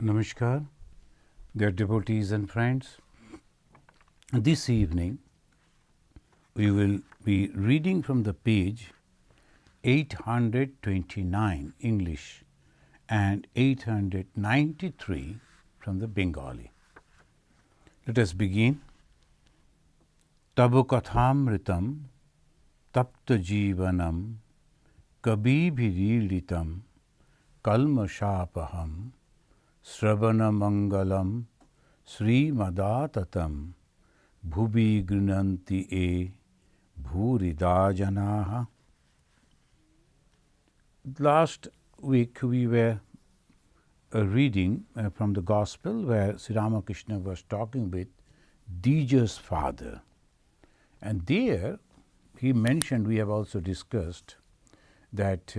Namaskar, dear devotees and friends. This evening we will be reading from the page 829 English and 893 from the Bengali. Let us begin. Tabu kathamritam tapta jivanam kabibhirilitam kalmashapaham Sravana Mangalam Sri Madatatam Bhubi Grinanti E Bhurida Janaha. Last week we were reading from the Gospel where Sri Ramakrishna was talking with Dija's father. And there he mentioned, we have also discussed, that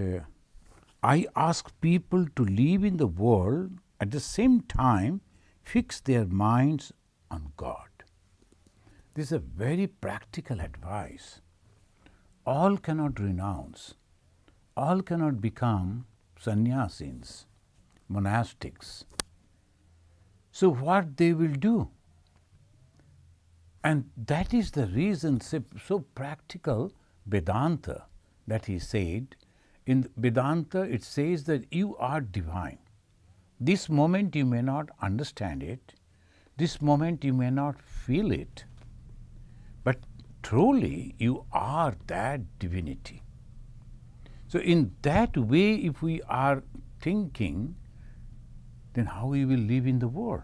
I ask people to live in the world at the same time fix their minds on God. This is a very practical advice. All cannot renounce. All cannot become sannyasins, monastics. So what they will do? And that is the reason, so practical Vedanta that he said. In Vedanta it says that you are divine. This moment you may not understand it, this moment you may not feel it, but truly you are that divinity. So in that way, if we are thinking, then how we will live in the world?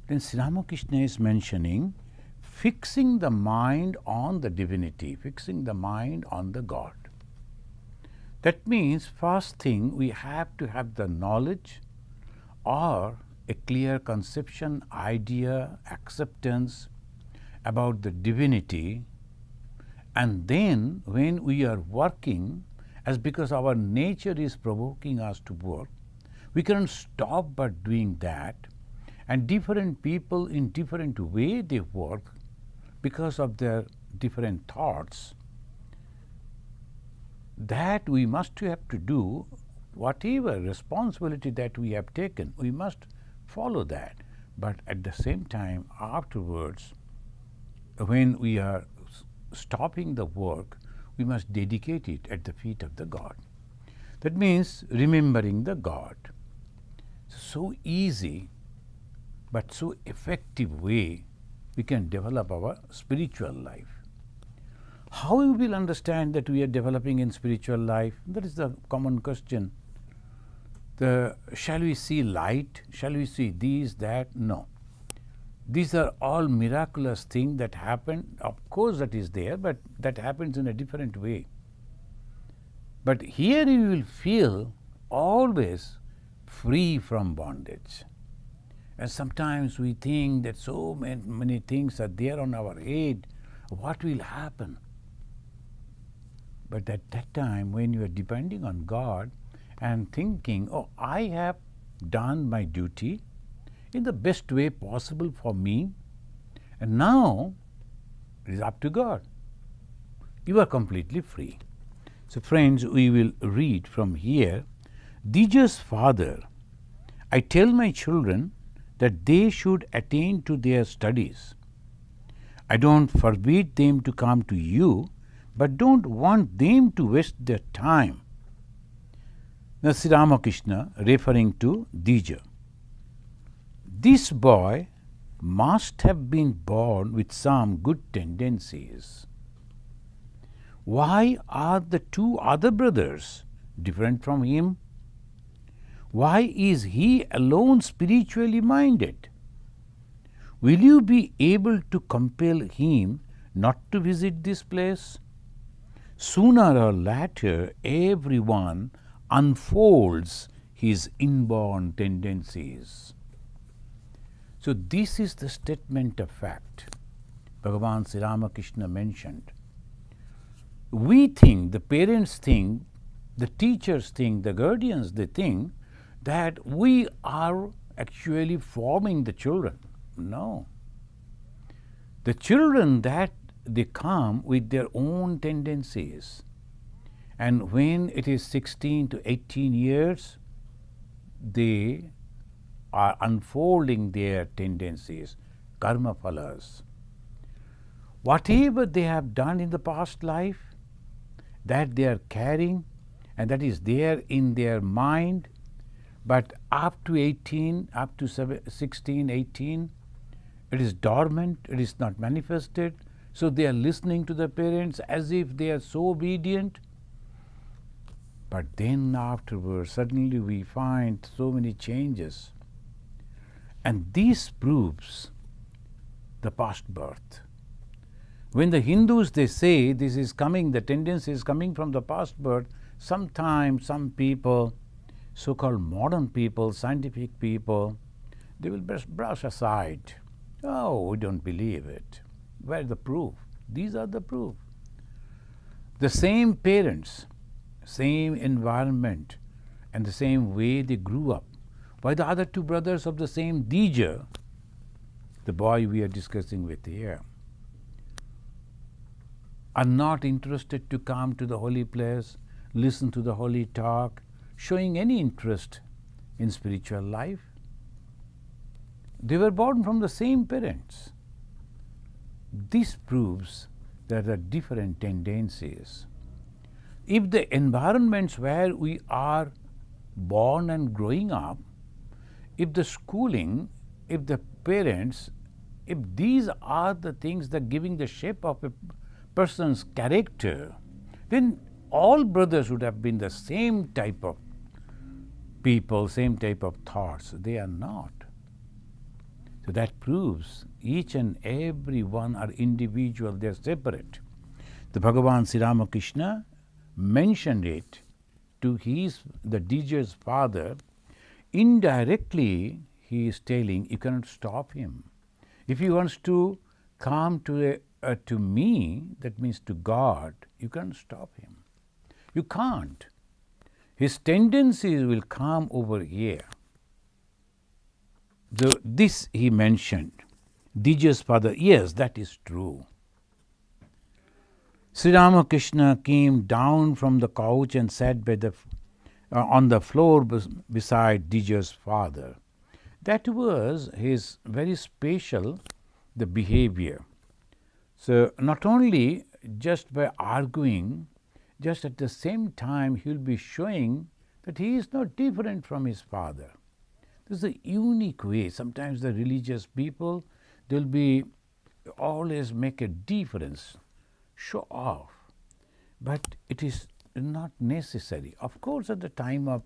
Then Sri Ramakrishna is mentioning fixing the mind on the divinity, fixing the mind on the God. That means first thing we have to have the knowledge or a clear conception, idea, acceptance about the divinity, and then when we are working, as because our nature is provoking us to work, we cannot stop but doing that, and different people in different way they work because of their different thoughts. That we must have to do. Whatever responsibility that we have taken, we must follow that. But at the same time, afterwards, when we are stopping the work, we must dedicate it at the feet of the God. That means remembering the God. So easy, but so effective way we can develop our spiritual life. How we will understand that we are developing in spiritual life? That is the common question. Shall we see light? Shall we see these, that? No. These are all miraculous things that happen. Of course that is there, but that happens in a different way. But here you will feel always free from bondage. And sometimes we think that so many things are there on our head. What will happen? But at that time, when you are depending on God and thinking, oh, I have done my duty in the best way possible for me, and now it is up to God. You are completely free. So friends, we will read from here. Dija's father, I tell my children that they should attain to their studies. I don't forbid them to come to you, but don't want them to waste their time. Now Sri Ramakrishna referring to Dija. This boy must have been born with some good tendencies. Why are the two other brothers different from him? Why is he alone spiritually minded? Will you be able to compel him not to visit this place? Sooner or later, everyone unfolds his inborn tendencies. So this is the statement of fact Bhagavan Sri Ramakrishna mentioned. We think, the parents think, the teachers think, the guardians, they think that we are actually forming the children. No. The children that they come with their own tendencies, and when it is 16 to 18 years, they are unfolding their tendencies, karma phalas. Whatever they have done in the past life, that they are carrying, and that is there in their mind, but up to 18, up to 16, 18, it is dormant, it is not manifested, so they are listening to the parents as if they are so obedient. But then afterwards, suddenly we find so many changes. And this proves the past birth. When the Hindus, they say this is coming, the tendency is coming from the past birth, sometimes some people, so-called modern people, scientific people, they will brush aside. Oh, we don't believe it. Where the proof? These are the proof. The same parents, same environment, and the same way they grew up. Why the other two brothers of the same Dija, the boy we are discussing with here, are not interested to come to the holy place, listen to the holy talk, showing any interest in spiritual life? They were born from the same parents. This proves there are different tendencies. If the environments where we are born and growing up, if the schooling, if the parents, if these are the things that giving the shape of a person's character, then all brothers would have been the same type of people, same type of thoughts. They are not. So that proves each and every one are individual, they are separate. The Bhagavan Sri Ramakrishna mentioned it to the Dija's father. Indirectly, he is telling, you cannot stop him. If he wants to come to me, that means to God, you can't stop him. You can't. His tendencies will come over here. This he mentioned. Dija's father, yes, that is true. Sri Ramakrishna came down from the couch and sat on the floor beside Dija's father. That was his very special, the behavior. So not only just by arguing, just at the same time he will be showing that he is not different from his father. This is a unique way. Sometimes the religious people, they'll be always make a difference, show off. But it is not necessary. Of course, at the time of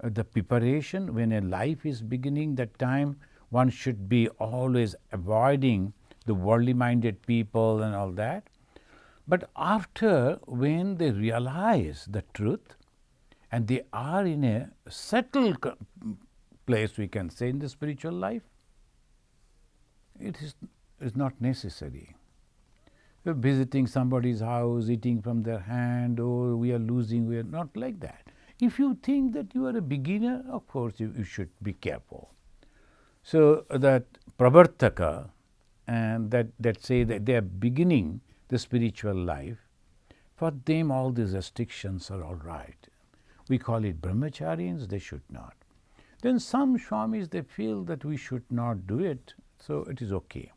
the preparation, when a life is beginning, that time one should be always avoiding the worldly minded people and all that. But after, when they realize the truth and they are in a settled place, we can say, in the spiritual life, it is not necessary. You're visiting somebody's house, eating from their hand, oh, we are losing, we are not like that. If you think that you are a beginner, of course you should be careful. So that pravartaka, and that say that they are beginning the spiritual life, for them all these restrictions are all right. We call it brahmacharyans, they should not. Then some swamis, they feel that we should not do it, so it is okay.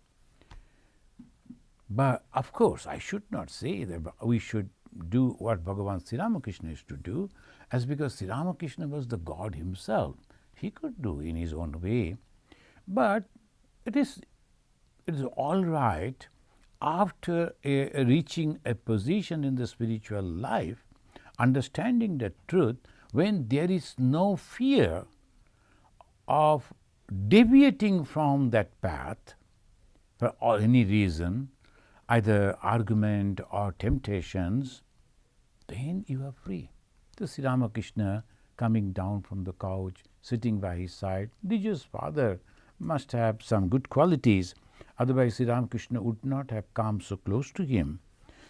But of course, I should not say that we should do what Bhagavan Sri Ramakrishna used to do, as because Sri Ramakrishna was the God himself. He could do in his own way. But it is all right after reaching a position in the spiritual life, understanding the truth, when there is no fear of deviating from that path for any reason, either argument or temptations, then you are free. The Sri Ramakrishna coming down from the couch, sitting by his side, Dija's father must have some good qualities, otherwise Sri Ramakrishna would not have come so close to him.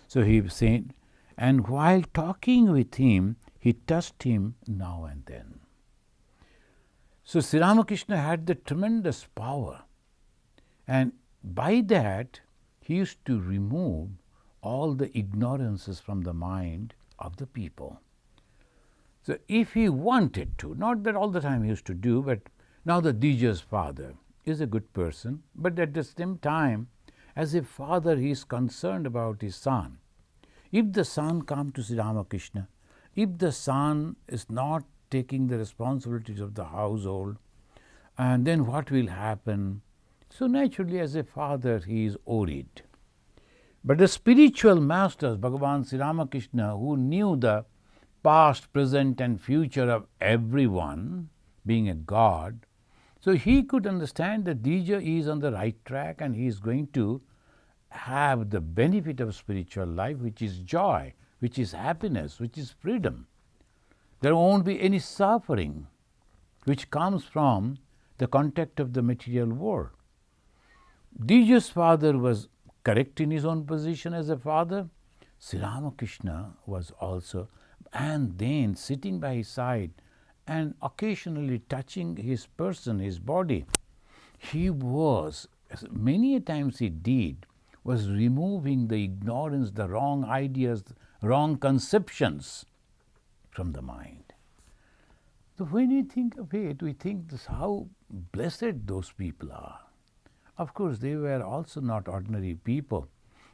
So he said, and while talking with him, he touched him now and then. So Sri Ramakrishna had the tremendous power, and by that he used to remove all the ignorances from the mind of the people. So if he wanted to, not that all the time he used to do, but Now the Dija's father is a good person, but at the same time, as a father, he is concerned about his son. If the son comes to Sri Ramakrishna, if the son is not taking the responsibilities of the household, and then what will happen? So naturally, as a father, he is worried. But the spiritual masters, Bhagavan Sri Ramakrishna, who knew the past, present and future of everyone, being a God, so he could understand that Dija is on the right track and he is going to have the benefit of spiritual life, which is joy, which is happiness, which is freedom. There won't be any suffering which comes from the contact of the material world. Dija's father was correct in his own position as a father. Sri Ramakrishna was also, and then sitting by his side and occasionally touching his person, his body. He was, many a times he did, was removing the ignorance, the wrong ideas, wrong conceptions from the mind. So when we think of it, we think this, how blessed those people are. Of course, they were also not ordinary people.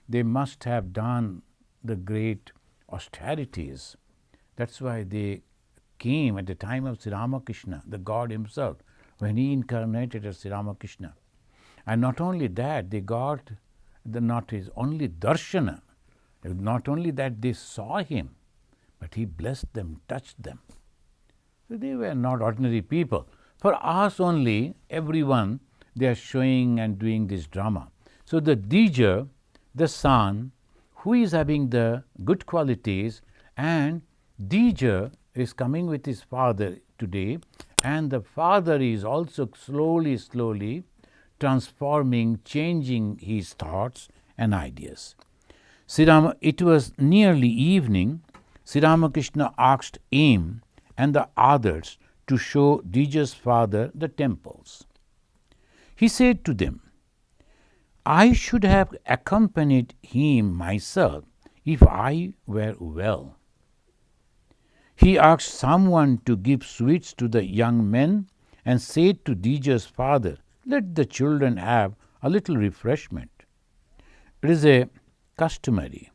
They must have done the great austerities. That's why they came at the time of Sri Ramakrishna, the God himself, when he incarnated as Sri Ramakrishna. And not only that, they got not his only darshana, not only that they saw him, but he blessed them, touched them. So they were not ordinary people. For us only, everyone, they are showing and doing this drama. So the Dija, the son, who is having the good qualities, and Dija is coming with his father today, and the father is also slowly transforming, changing his thoughts and ideas. It was nearly evening. Sri Ramakrishna asked him and the others to show Dija's father the temples. He said to them, I should have accompanied him myself if I were well. He asked someone to give sweets to the young men and said to Dija's father, let the children have a little refreshment. It is a customary.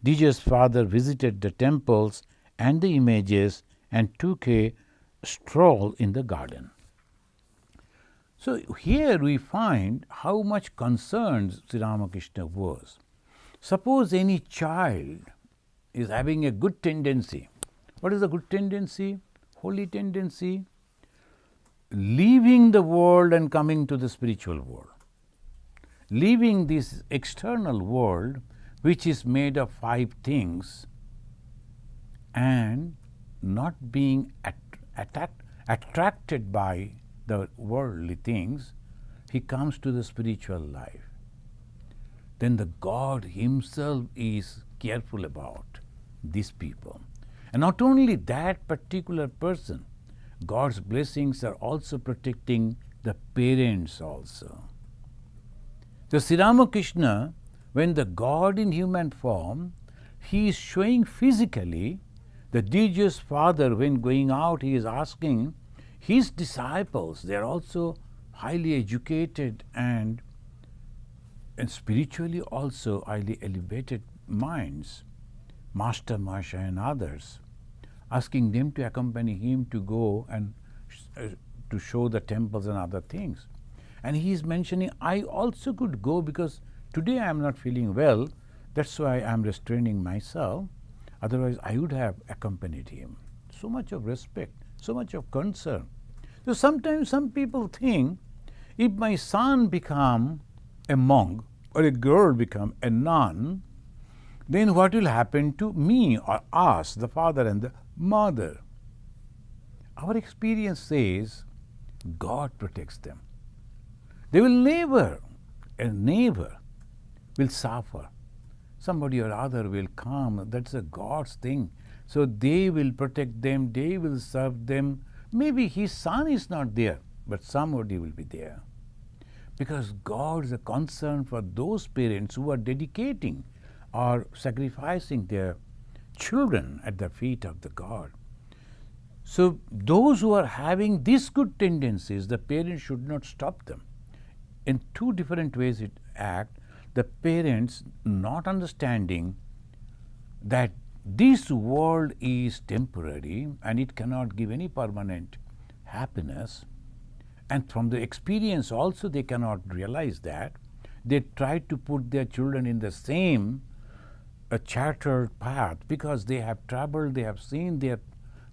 Dija's father visited the temples and the images and took a stroll in the garden. So here we find how much concerned Sri Ramakrishna was. Suppose any child is having a good tendency. What is a good tendency? Holy tendency. Leaving the world and coming to the spiritual world. Leaving this external world, which is made of 5 things, and not being attracted by the worldly things, he comes to the spiritual life. Then the God himself is careful about these people. And not only that particular person, God's blessings are also protecting the parents also. So Sri Ramakrishna, when the God in human form, he is showing physically. The Dija's father, when going out, he is asking his disciples, they are also highly educated and spiritually also highly elevated minds, Master Masha and others, asking them to accompany him to go and to show the temples and other things. And he is mentioning, I also could go because today I am not feeling well, that's why I am restraining myself. Otherwise, I would have accompanied him. So much of respect, so much of concern. So sometimes some people think, if my son become a monk or a girl become a nun, then what will happen to me or us, the father and the mother? Our experience says God protects them. They will never will suffer. Somebody or other will come. That's a God's thing. So they will protect them. They will serve them. Maybe his son is not there, but somebody will be there. Because God is a concern for those parents who are dedicating or sacrificing their children at the feet of the God. So those who are having these good tendencies, the parents should not stop them. In two different ways it act. The parents not understanding that this world is temporary and it cannot give any permanent happiness, and from the experience also they cannot realize that. They try to put their children in the same chartered path because they have traveled, they have seen their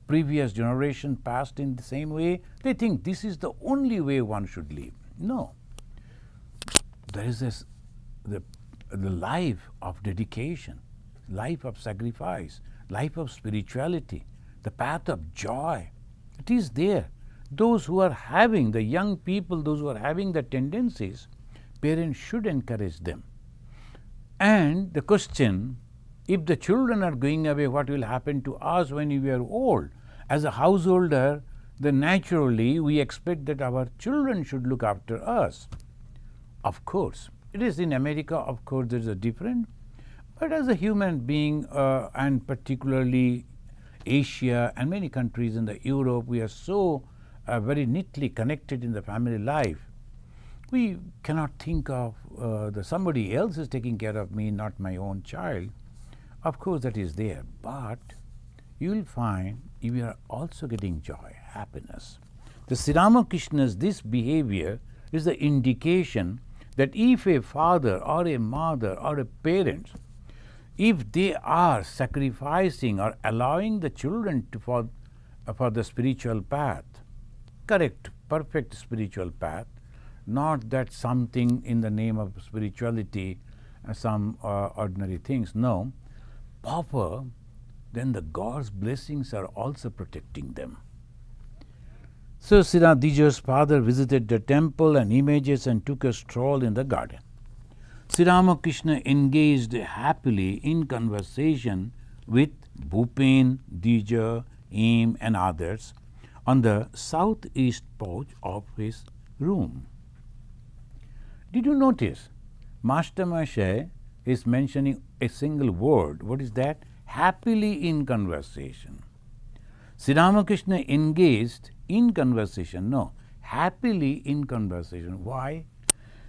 previous generation passed in the same way. They think this is the only way one should live. No. There is the life of dedication, life of sacrifice, life of spirituality, the path of joy. It is there. Those who are having, the young people, those who are having the tendencies, parents should encourage them. And the question, if the children are going away, what will happen to us when we are old? As a householder, then naturally we expect that our children should look after us. Of course, it is in America, of course, there is a different. But as a human being, and particularly Asia and many countries in the Europe, we are so very neatly connected in the family life. We cannot think of somebody else is taking care of me, not my own child. Of course, that is there. But you will find you are also getting joy, happiness. The Sri Ramakrishna's this behavior is the indication that if a father or a mother or a parent, if they are sacrificing or allowing the children to for the spiritual path, correct, perfect spiritual path, not that something in the name of spirituality, some ordinary things, no, proper, then the God's blessings are also protecting them. So Dija's father visited the temple and images and took a stroll in the garden. Sri Ramakrishna engaged happily in conversation with Bhupen, Dija, Aim and others on the southeast porch of his room. Did you notice? Master Mashay is mentioning a single word. What is that? Happily in conversation. Sri Ramakrishna engaged in conversation. No, happily in conversation. Why?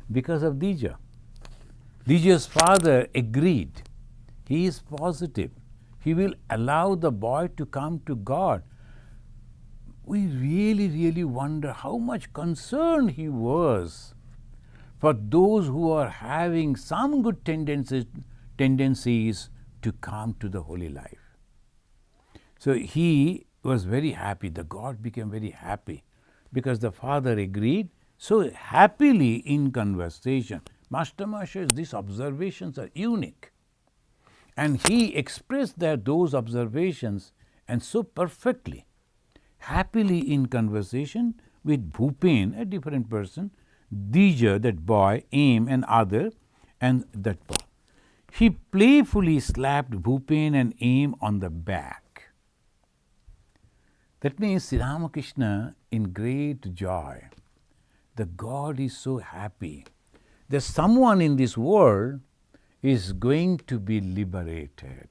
Because of Dija. Dija's father agreed. He is positive. He will allow the boy to come to God. We really wonder how much concerned he was for those who are having some good tendencies to come to the holy life. So he was very happy. The God became very happy because the father agreed. So happily in conversation. Master Masha's these observations are unique. And he expressed those observations and so perfectly. Happily in conversation with Bhupen, a different person, Dija, that boy, Aim, and other, and that boy. He playfully slapped Bhupen and Aim on the back. That means Sri Ramakrishna in great joy. The God is so happy that someone in this world is going to be liberated.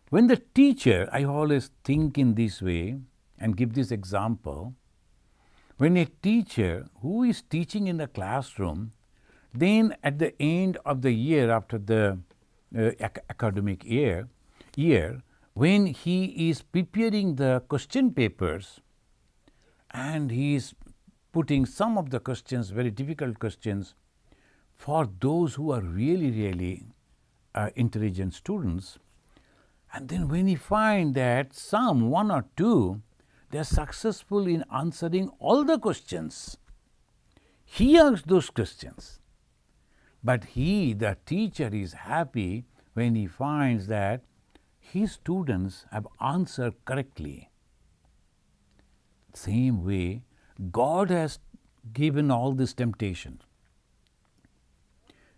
When the teacher, I always think in this way and give this example, when a teacher who is teaching in the classroom, then at the end of the year, after the academic year, when he is preparing the question papers and he is putting some of the questions, very difficult questions, for those who are really intelligent students, and then when he finds that some, one or two, they are successful in answering all the questions, he asks those questions. But he, the teacher, is happy when he finds that his students have answered correctly. Same way, God has given all these temptations.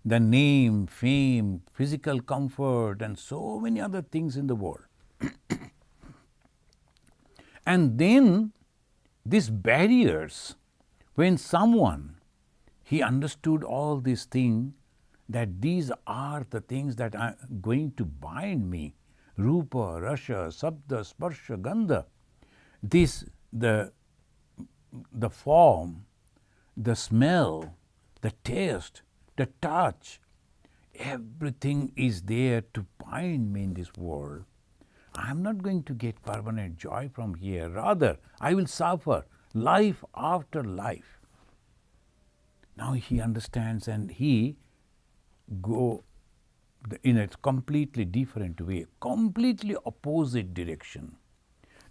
The name, fame, physical comfort, and so many other things in the world. And then these barriers, when someone, he understood all these things, that these are the things that are going to bind me, Rupa, Rasha, Sabda, Sparsha, Gandha. this, the form, the smell, the taste, the touch, everything is there to bind me in this world. I am not going to get permanent joy from here. Rather, I will suffer life after life. Now he understands and he go in a completely different way, completely opposite direction.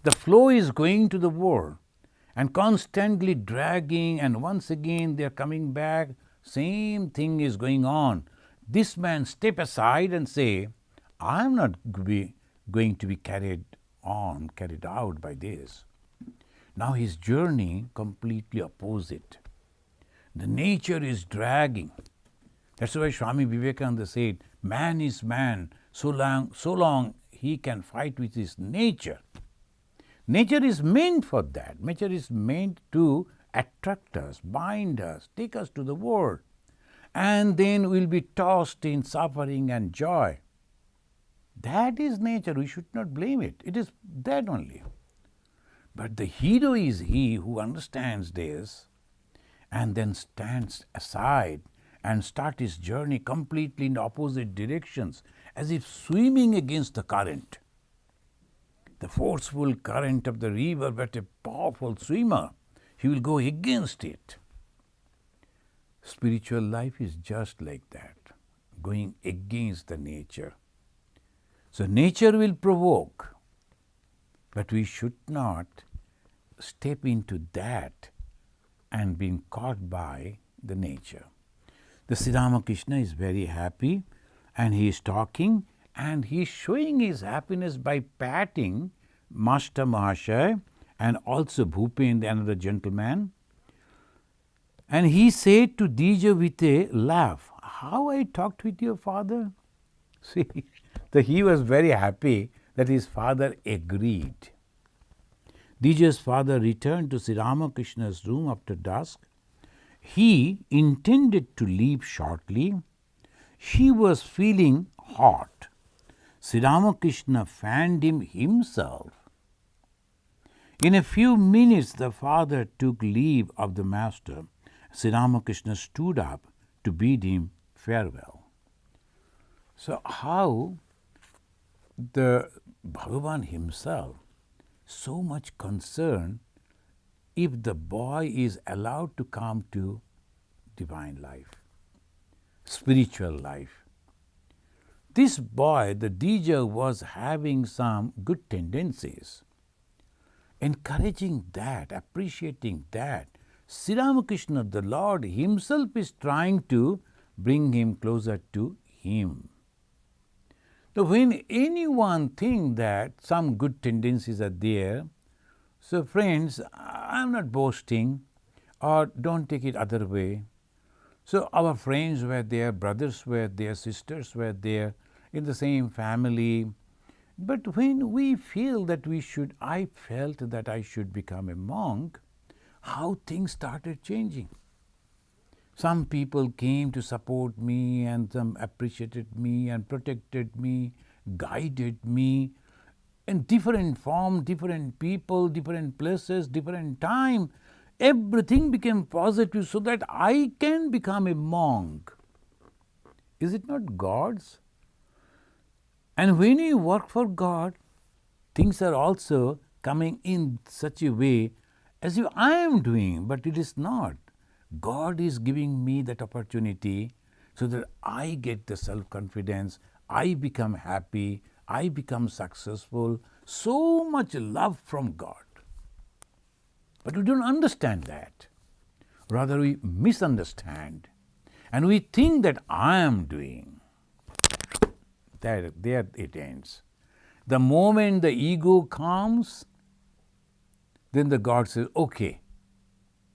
The flow is going to the world and constantly dragging, and once again they are coming back, same thing is going on. This man step aside and say, I am not going to be carried out by this. Now his journey completely opposite. The nature is dragging. That's why Swami Vivekananda said, man is man so long he can fight with his nature. Nature is meant for that. Nature is meant to attract us, bind us, take us to the world. And then we'll be tossed in suffering and joy. That is nature. We should not blame it. It is that only. But the hero is he who understands this and then stands aside and starts his journey completely in opposite directions, as if swimming against the current. The forceful current of the river, but a powerful swimmer, he will go against it. Spiritual life is just like that, going against the nature. So nature will provoke, but we should not step into that and being caught by the nature. The Sri Ramakrishna is very happy and he is talking and he is showing his happiness by patting Master Mahasaya and also Bhupendra, another gentleman. And he said to Dija with a laugh, how I talked with your father? See, he was very happy that his father agreed. Dija's father returned to Sri Ramakrishna's room after dusk. He intended to leave shortly. He was feeling hot. Sri Ramakrishna fanned him himself. In a few minutes, the father took leave of the master. Sri Ramakrishna stood up to bid him farewell. So how the Bhagavan himself so much concerned if the boy is allowed to come to divine life, spiritual life. This boy, the Dija, was having some good tendencies. Encouraging that, appreciating that, Sri Ramakrishna, the Lord himself, is trying to bring him closer to him. So when anyone thinks that some good tendencies are there, so friends, I am not boasting, or don't take it other way. So our friends were there, brothers were there, sisters were there in the same family. But when we feel that I felt that I should become a monk, how things started changing. Some people came to support me and some appreciated me and protected me, guided me in different form, different people, different places, different time. Everything became positive so that I can become a monk. Is it not God's? And when you work for God, things are also coming in such a way as if I am doing, but it is not. God is giving me that opportunity so that I get the self-confidence, I become happy, I become successful. So much love from God. But we don't understand that. Rather, we misunderstand. And we think that I am doing. There it ends. The moment the ego comes, then the God says, okay,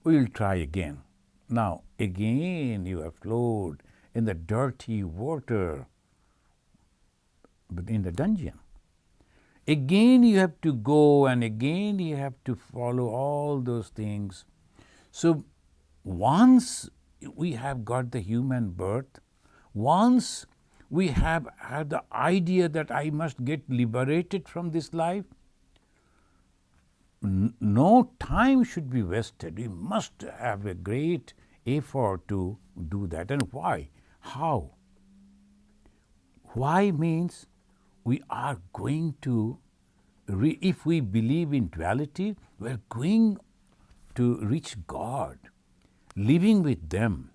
we will try again. Now, again you have flowed in the dirty water, but in the dungeon. Again you have to go and again you have to follow all those things. So once we have got the human birth, once we have had the idea that I must get liberated from this life, no time should be wasted. We must have a great effort to do that. And why? How? Why means we are going to, if we believe in duality, we are going to reach God, living with them.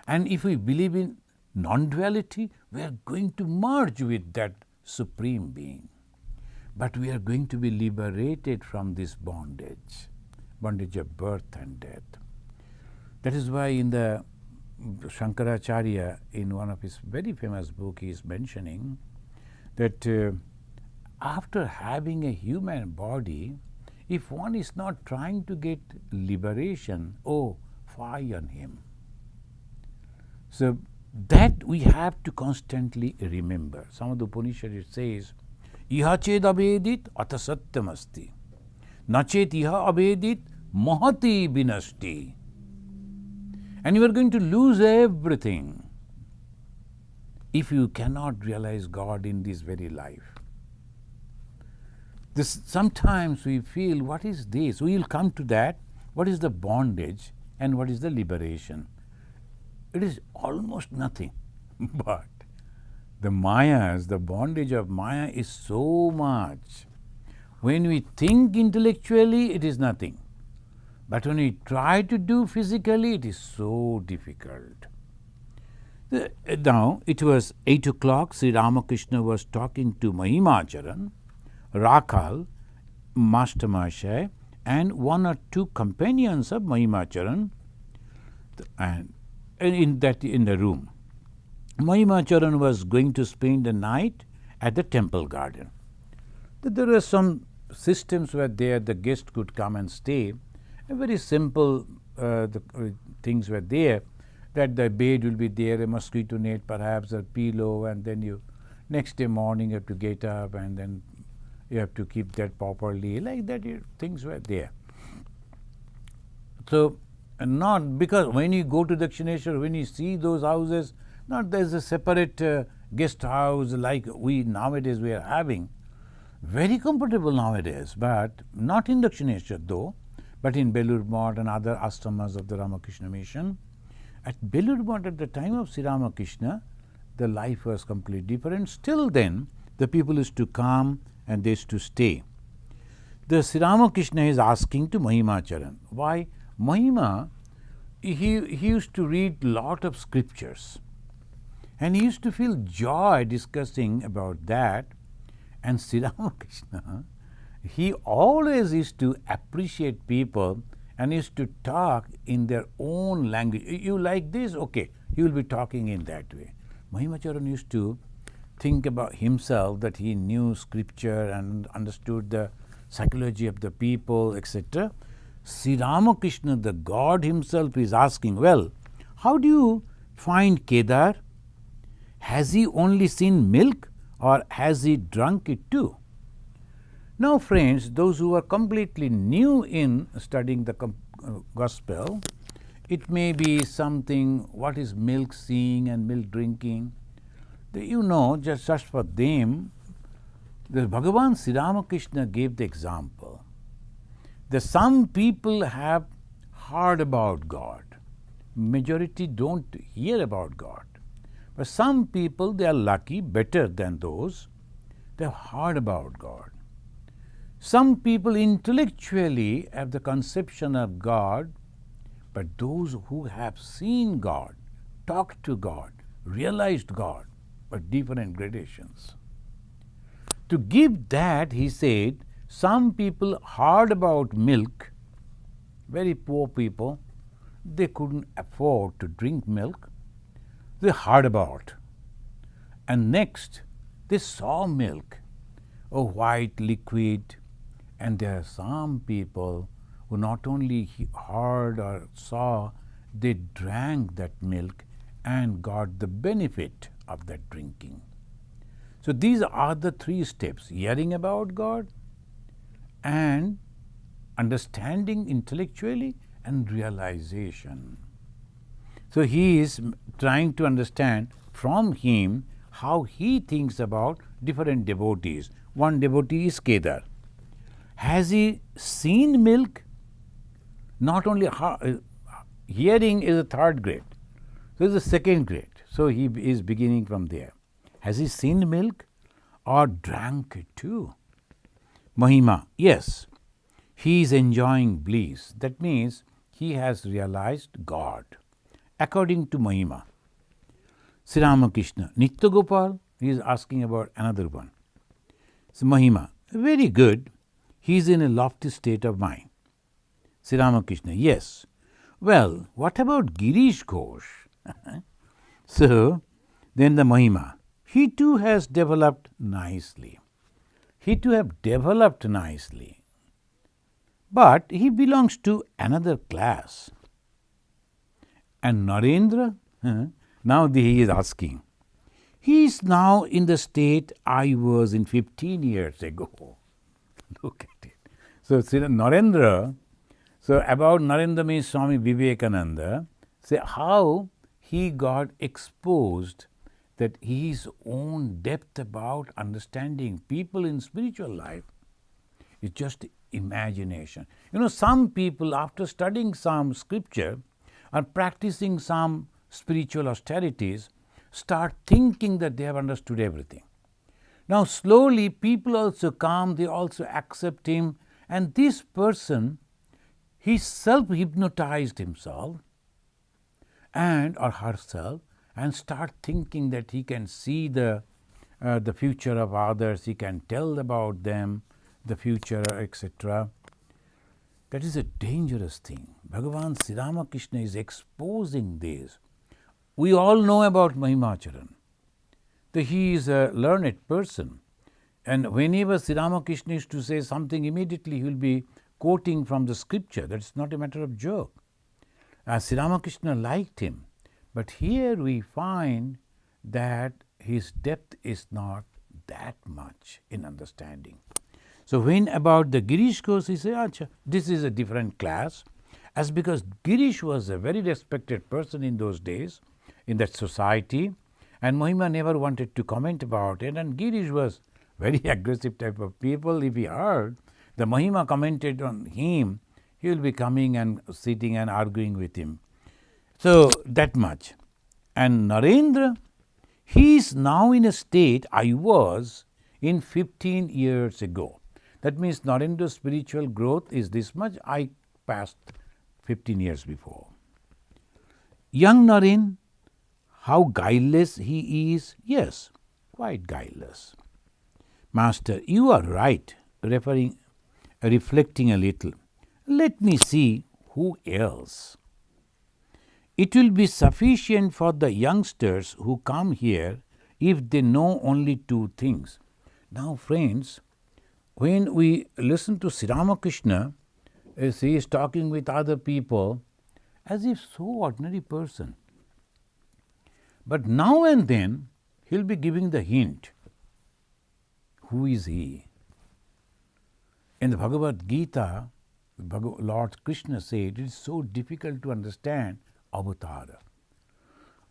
And if we believe in non-duality, we are going to merge with that Supreme Being. But we are going to be liberated from this bondage of birth and death. That is why in the Shankaracharya, in one of his very famous books, he is mentioning that after having a human body, if one is not trying to get liberation, oh, fie on him. So that we have to constantly remember. Some of the Upanishad it says, Iha ched abedit ata satyamasti, nachet iha abedit mahati binasti. And you are going to lose everything if you cannot realize God in this very life. Sometimes we feel, what is this? We will come to that. What is the bondage and what is the liberation? It is almost nothing. But the mayas, the bondage of Maya is so much. When we think intellectually, it is nothing. But when we try to do physically, it is so difficult. Now, it was 8 o'clock. Sri Ramakrishna was talking to Mahimacharan, Rakal, Master Mahasaya, and one or two companions of Mahimacharan, and in the room. Mahimacharan was going to spend the night at the temple garden. There were some systems were there, the guest could come and stay. Very simple things were there, that the bed will be there, a mosquito net perhaps, a pillow, and then you next day morning you have to get up and then you have to keep that properly, like that things were there. So not because when you go to Dakshineshwar, when you see those houses, not there's a separate guest house like we nowadays we are having. Very comfortable nowadays, but not in Dakshineshwar though, but in Belur Math and other ashramas of the Ramakrishna mission. At Belur Math at the time of Sri Ramakrishna, the life was completely different. Still then, the people used to come and they used to stay. The Sri Ramakrishna is asking to Mahimacharan. Why? Mahima, he used to read lot of scriptures. And he used to feel joy discussing about that. And Sri Ramakrishna, he always used to appreciate people and used to talk in their own language. You like this? Okay, he will be talking in that way. Mahimacharan used to think about himself that he knew scripture and understood the psychology of the people, etc. Sri Ramakrishna, the God himself, is asking, well, how do you find Kedar? Has he only seen milk or has he drunk it too? Now, friends, those who are completely new in studying the gospel, it may be something, what is milk seeing and milk drinking? You know, just for them, the Bhagavan Sri Ramakrishna gave the example that some people have heard about God. Majority don't hear about God. But some people, they are lucky, better than those, they have heard about God. Some people intellectually have the conception of God, but those who have seen God, talked to God, realized God, but different gradations. To give that, he said, some people heard about milk, very poor people, they couldn't afford to drink milk, they heard about. And next, they saw milk, a white liquid, and there are some people who not only heard or saw, they drank that milk and got the benefit of that drinking. So these are the three steps: hearing about God and understanding intellectually and realization. So he is trying to understand from him how he thinks about different devotees. One devotee is Kedar. Has he seen milk? Not only hearing is a third grade, so it's a second grade. So he is beginning from there. Has he seen milk or drank it too? Mahima, yes, he is enjoying bliss. That means he has realized God, according to Mahima. Sri Ramakrishna, Nitya Gopal, he is asking about another one. So Mahima, very good, he is in a lofty state of mind. Sri Ramakrishna, yes. Well, what about Girish Ghosh? So, then the Mahima, he too has developed nicely. He too have developed nicely. But he belongs to another class. And Narendra, now he is asking, he is now in the state I was in 15 years ago. Look at it. So, Narendra, so about Narendra means Swami Vivekananda, say how he got exposed that his own depth about understanding people in spiritual life is just imagination. Some people after studying some scripture or practicing some spiritual austerities start thinking that they have understood everything. Now slowly people also come, they also accept him, and this person, he self-hypnotized himself and or herself and start thinking that he can see the future of others, he can tell about them, the future, etc. That is a dangerous thing. Bhagavan Sri Ramakrishna is exposing this. We all know about Mahimacharan, that he is a learned person, and whenever Sri Ramakrishna is to say something, immediately he will be quoting from the scripture. That is not a matter of joke. Sri Ramakrishna liked him, but here we find that his depth is not that much in understanding. So when about the Girish Ghosh, he said, Acha, this is a different class, as because Girish was a very respected person in those days, in that society, and Mahima never wanted to comment about it, and Girish was very aggressive type of people. If he heard the Mahima commented on him, he will be coming and sitting and arguing with him. So that much. And Narendra, he is now in a state I was in 15 years ago. That means Narendra's spiritual growth is this much, I passed 15 years before. Young Naren, how guileless he is? Yes, quite guileless. Master, you are right, reflecting a little. Let me see who else. It will be sufficient for the youngsters who come here if they know only two things. Now, friends, when we listen to Sri Ramakrishna, as he is talking with other people, as if so ordinary person. But now and then, he will be giving the hint. Who is he? In the Bhagavad Gita, Lord Krishna said, it is so difficult to understand Avatara.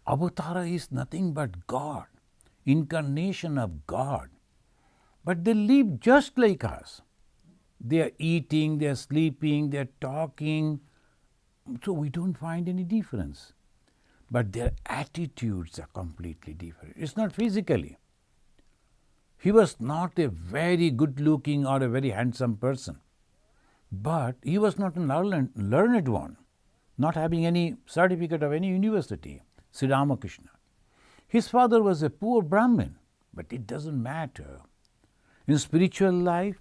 Avatara is nothing but God, incarnation of God. But they live just like us. They are eating, they are sleeping, they are talking. So we don't find any difference. But their attitudes are completely different. It's not physically. He was not a very good looking or a very handsome person. But he was not a learned one, not having any certificate of any university, Sri Ramakrishna. His father was a poor Brahmin, but it doesn't matter. In spiritual life,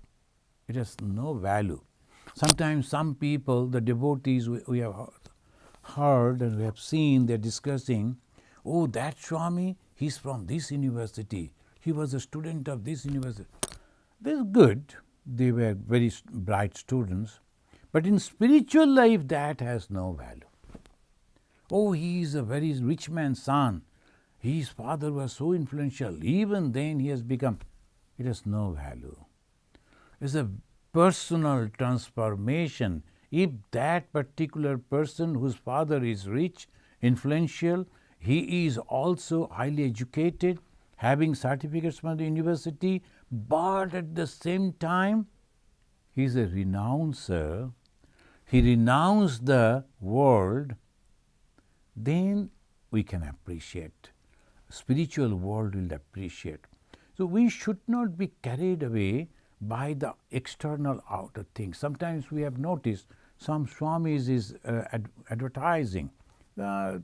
it has no value. Sometimes some people, the devotees we have heard and we have seen, they're discussing, oh, that Swami, he's from this university. He was a student of this university. That's good. They were very bright students. But in spiritual life, that has no value. Oh, he is a very rich man's son. His father was so influential. Even then, he has become. It has no value. It's a personal transformation. If that particular person whose father is rich, influential, he is also highly educated, having certificates from the university, but at the same time, he is a renouncer, he renounced the world, then we can appreciate. Spiritual world will appreciate. So we should not be carried away by the external outer things. Sometimes we have noticed some Swamis is advertising the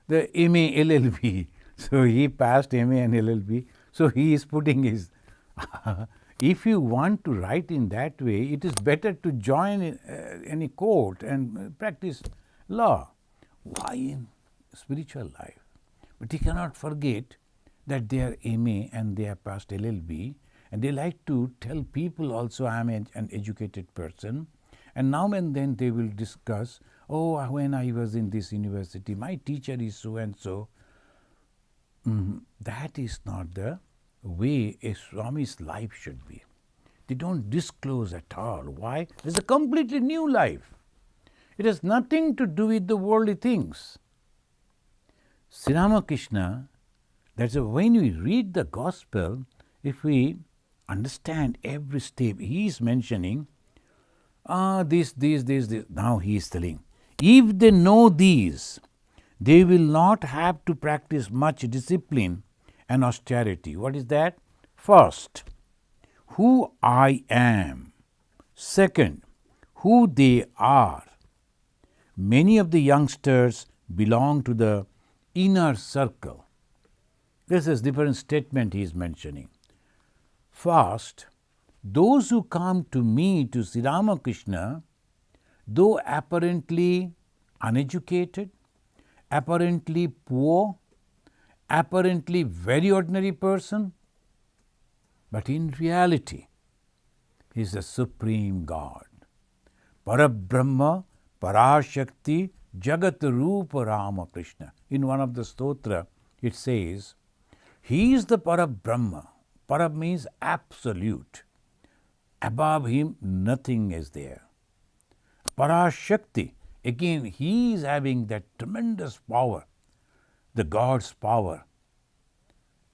MA LLB. So he passed MA and LLB. So he is putting his. If you want to write in that way, it is better to join any court and practice law. Why in spiritual life? But he cannot forget that they are MA and they have passed LLB, and they like to tell people also I am an educated person. And now and then they will discuss, oh, when I was in this university, my teacher is so and so. That is not the way a Swami's life should be. They don't disclose at all. Why? It's a completely new life. It has nothing to do with the worldly things. Sri Ramakrishna, that's when we read the gospel, if we understand every step, he is mentioning this. Now he is telling, if they know these, they will not have to practice much discipline and austerity. What is that? First, who I am. Second, who they are. Many of the youngsters belong to the inner circle. This is different statement he is mentioning. First, those who come to me, to Sri Ramakrishna, though apparently uneducated, apparently poor, apparently very ordinary person, but in reality, he is the Supreme God. Parabrahma, Parashakti, Jagat Rupa Ramakrishna. In one of the stotra, it says, he is the Parabrahma. Para means absolute. Above him, nothing is there. Parashakti, again, he is having that tremendous power, the God's power.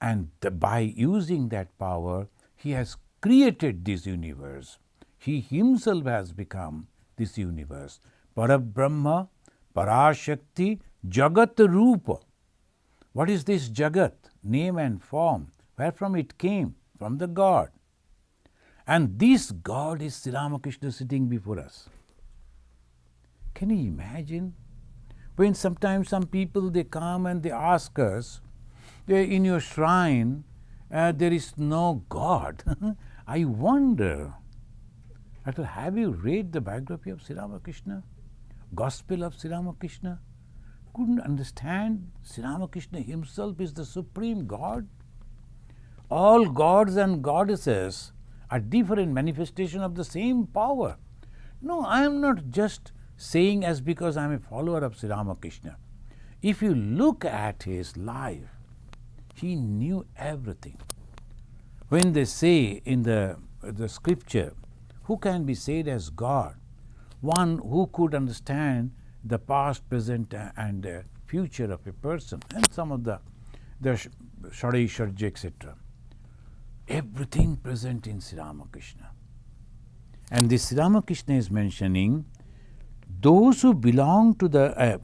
And by using that power, he has created this universe. He himself has become this universe. Parabrahma, Parashakti, Jagat Rupa. What is this Jagat? Name and form. Where from it came? From the God. And this God is Sri Ramakrishna sitting before us. Can you imagine? When sometimes some people, they come and they ask us, in your shrine, there is no God. I wonder, have you read the biography of Sri Ramakrishna? Gospel of Sri Ramakrishna? Couldn't understand Sri Ramakrishna himself is the supreme God? All gods and goddesses are different manifestation of the same power. No, I am not just saying as because I am a follower of Sri Ramakrishna. If you look at his life, he knew everything. When they say in the scripture, who can be said as God? One who could understand the past, present and future of a person, and some of the Shadai, Sharja, etc. Everything present in Sri Ramakrishna. And this Sri Ramakrishna is mentioning those who belong to the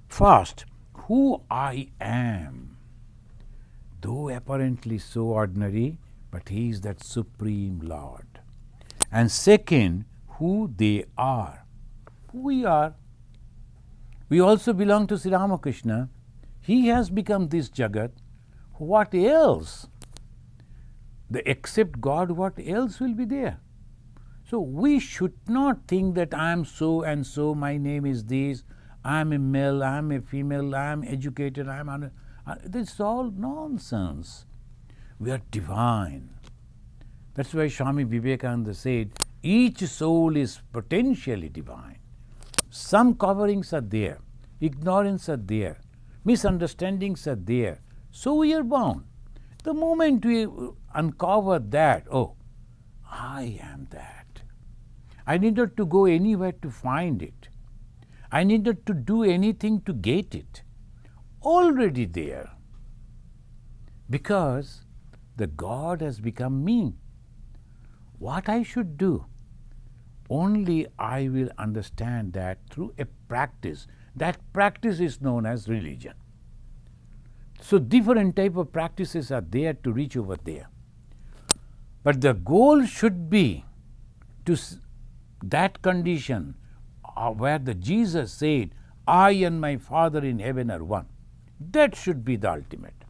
first, who I am. Though apparently so ordinary, but he is that Supreme Lord. And second, who they are. Who we are. We also belong to Sri Ramakrishna. He has become this Jagat. What else? Except God, what else will be there? So we should not think that I am so and so, my name is this, I am a male, I am a female, I am educated, I am this is all nonsense. We are divine. That's why Swami Vivekananda said, each soul is potentially divine. Some coverings are there, ignorance are there, misunderstandings are there. So we are bound. The moment we uncover that, oh, I am that. I needed to go anywhere to find it. I needed to do anything to get it. Already there. Because the God has become me. What I should do? only I will understand that through a practice. That practice is known as religion. So different type of practices are there to reach over there. But the goal should be to that condition where the Jesus said, I and my Father in heaven are one. That should be the ultimate.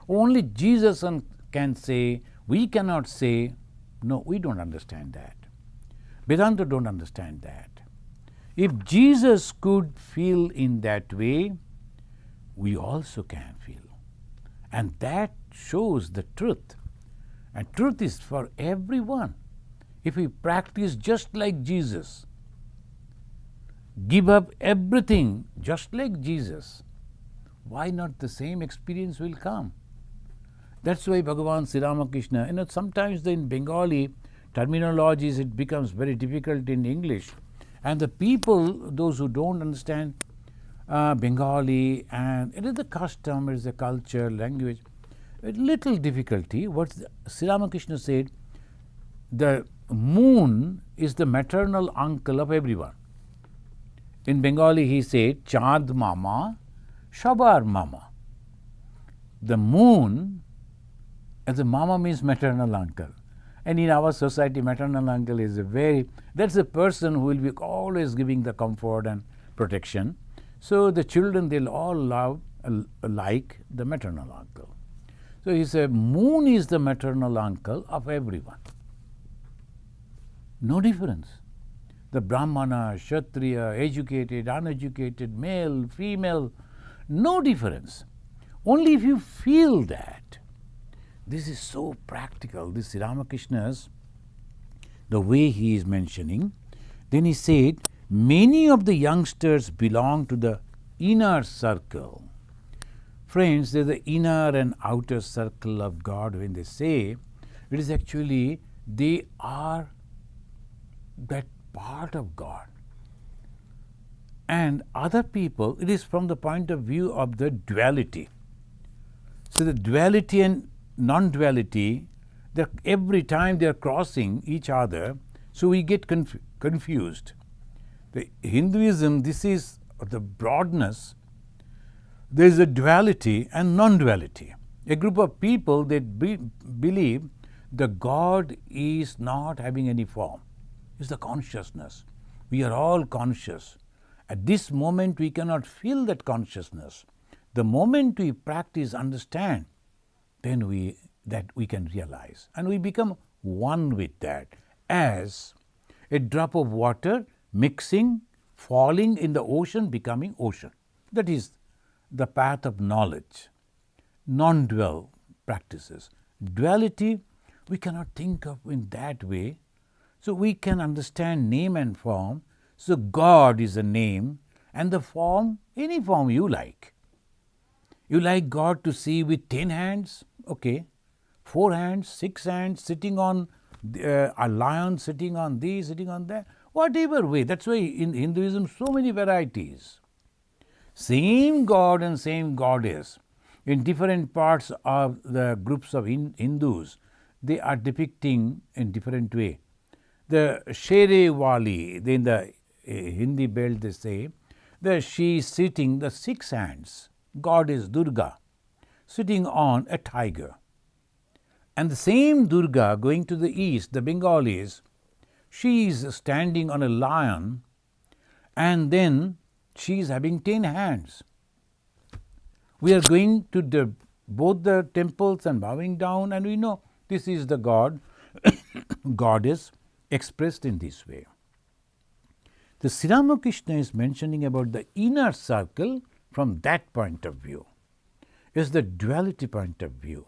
Only Jesus can say, we cannot say. No, we don't understand that. Vedanta don't understand that. If Jesus could feel in that way, we also can feel. And that shows the truth. And truth is for everyone. If we practice just like Jesus, give up everything just like Jesus, why not the same experience will come? That's why Bhagavan Sri Ramakrishna, sometimes in Bengali terminologies it becomes very difficult in English. And the people, those who don't understand Bengali, and it is the custom, it is the culture, language, a little difficulty. What Sri Ramakrishna said, the moon is the maternal uncle of everyone. In Bengali he said, Chand Mama, Shabar Mama. The moon, as a mama means maternal uncle. And in our society, maternal uncle is that's a person who will be always giving the comfort and protection. So the children, they'll all love like the maternal uncle. So he said, moon is the maternal uncle of everyone. No difference. The Brahmana, Kshatriya, educated, uneducated, male, female, no difference. Only if you feel that. This is so practical, this Sri Ramakrishna's, the way he is mentioning. Then he said, many of the youngsters belong to the inner circle. Friends, there's the inner and outer circle of God. When they say, it is actually, they are that part of God. And other people, it is from the point of view of the duality. So the duality and non-duality, every time they are crossing each other, so we get confused. The Hinduism, this is the broadness. There is a duality and non-duality. A group of people that believe the God is not having any form. It's the consciousness. We are all conscious. At this moment, we cannot feel that consciousness. The moment we practice, understand, then we can realize. And we become one with that, as a drop of water mixing, falling in the ocean, becoming ocean. That is the path of knowledge. Non-dual practices. Duality, we cannot think of in that way. So we can understand name and form. So God is a name, and the form, any form you like. You like God to see with 10 hands? Okay. 4 hands, 6 hands, sitting on a lion, sitting on this, sitting on that. Whatever way. That's why in Hinduism, so many varieties. Same God and same goddess. In different parts of the groups of Hindus, they are depicting in different way. The Shere Wali, in the Hindi belt they say, that she is sitting, the 6 hands, goddess Durga, sitting on a tiger. And the same Durga going to the east, the Bengalis, she is standing on a lion, and then she is having 10 hands. We are going to both the temples and bowing down, and we know this is the God, goddess expressed in this way. The Sri Ramakrishna is mentioning about the inner circle from that point of view. It's the duality point of view.